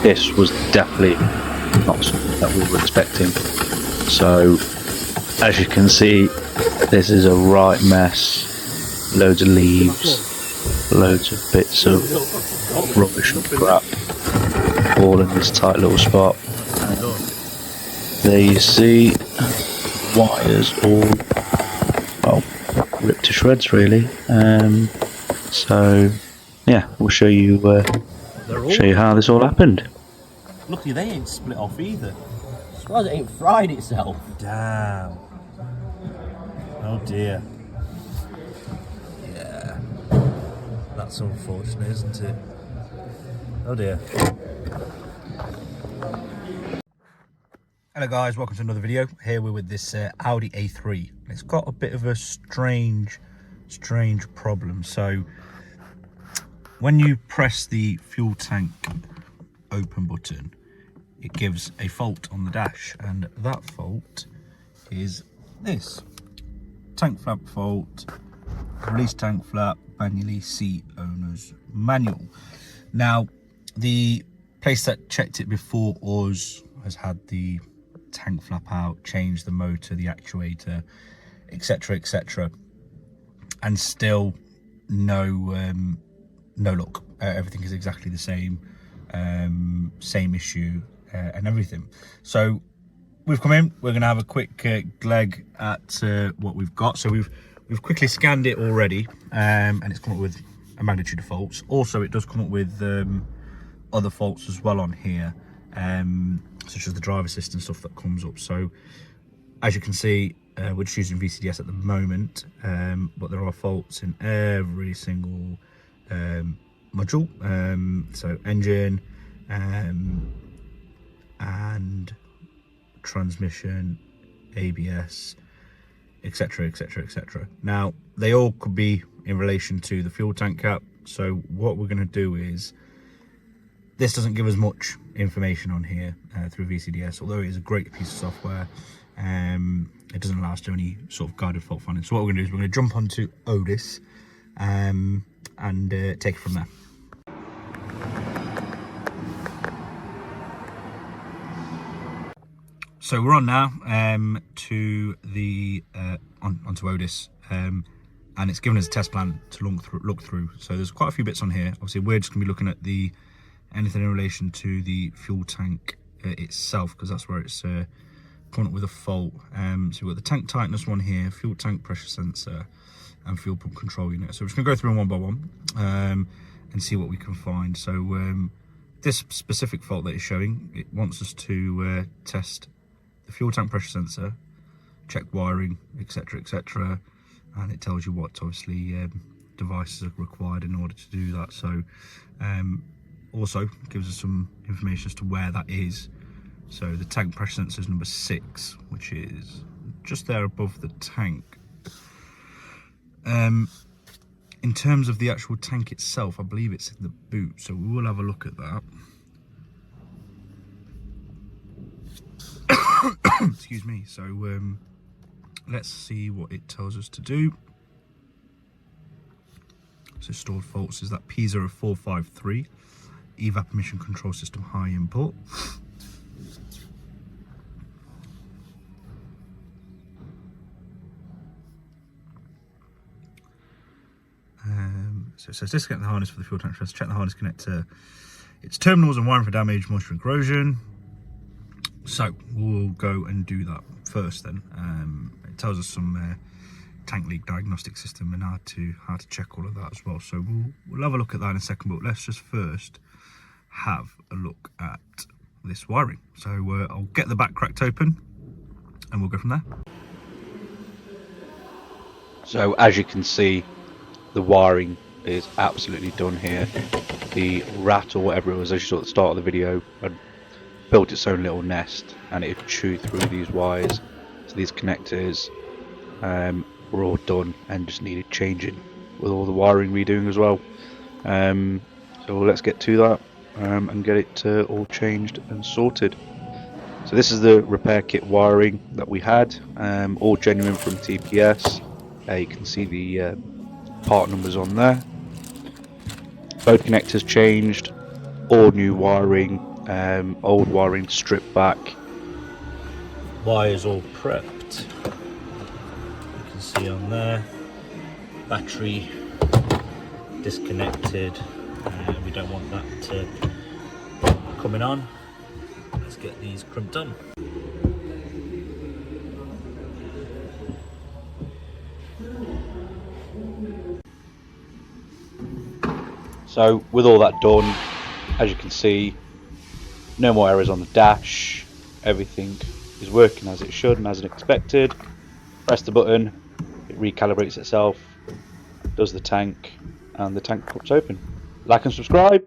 this was definitely not something that we were expecting. So as you can see, this is a right mess. Loads of leaves, loads of bits of rubbish and crap, all in this tight little spot. There you see wires all, well, ripped to shreds really. So yeah, we'll show you how this all happened. Lucky they ain't split off either. As far as it ain't fried itself. Damn. Oh dear. Yeah. That's unfortunate, isn't it? Oh dear. Hello guys, welcome to another video. Here we're with this Audi A3. It's got a bit of a strange problem. So when you press the fuel tank open button, it gives a fault on the dash, and that fault is this tank flap fault, release tank flap, manually see owner's manual. Now the place that checked it before us has had the tank flap out, changed the motor, the actuator, etc, and still no luck. Everything is exactly the same, same issue and everything. So we've come in, we're gonna have a quick gleg at what we've got. So we've quickly scanned it already, and it's come up with a magnitude of faults. Also it does come up with other faults as well on here, such as the driver assist and stuff that comes up. So as you can see, we're just using VCDS at the moment, but there are faults in every single module, so engine and transmission, ABS, etc. Now they all could be in relation to the fuel tank cap. So what we're going to do is, this doesn't give us much information on here through VCDS, although it is a great piece of software. It doesn't allow us to do any sort of guided fault finding. So what we're going to do is we're going to jump onto Otis and take it from there. So we're on now to the onto Otis, and it's given us a test plan to look through. So there's quite a few bits on here. Obviously we're just going to be looking at anything in relation to the fuel tank itself, because that's where it's coming up with a fault. So we've got the tank tightness one here, fuel tank pressure sensor, and fuel pump control unit. So we're just going to go through them one by one and see what we can find. So this specific fault that it's showing, it wants us to test the fuel tank pressure sensor, check wiring, etc, and it tells you what obviously devices are required in order to do that. So also gives us some information as to where that is. So the tank pressure sensor is number 6, which is just there above the tank. In terms of the actual tank itself, I believe it's in the boot, so we will have a look at that. Excuse me. So let's see what it tells us to do. So stored faults is that P0435, EVAP emission control system high input. So it says disconnect the harness for the fuel tank press, check the harness connector, its terminals and wiring for damage, moisture and corrosion. So we'll go and do that first then. It tells us some tank leak diagnostic system and how to check all of that as well. So we'll have a look at that in a second, but let's just first have a look at this wiring. So I'll get the back cracked open and we'll go from there. So as you can see, the wiring is absolutely done here. The rat, or whatever it was, as you saw at the start of the video, had built its own little nest and it chewed through these wires. So these connectors were all done and just needed changing, with all the wiring redoing as well. So let's get to that and get it all changed and sorted. So this is the repair kit wiring that we had, all genuine from TPS. You can see the part numbers on there. Both connectors changed, all new wiring, old wiring stripped back. Wires all prepped. You can see on there. Battery disconnected. We don't want that coming on. Let's get these crimped on. So with all that done, as you can see, no more errors on the dash. Everything is working as it should and as expected. Press the button, it recalibrates itself, does the tank, and the tank pops open. Like and subscribe.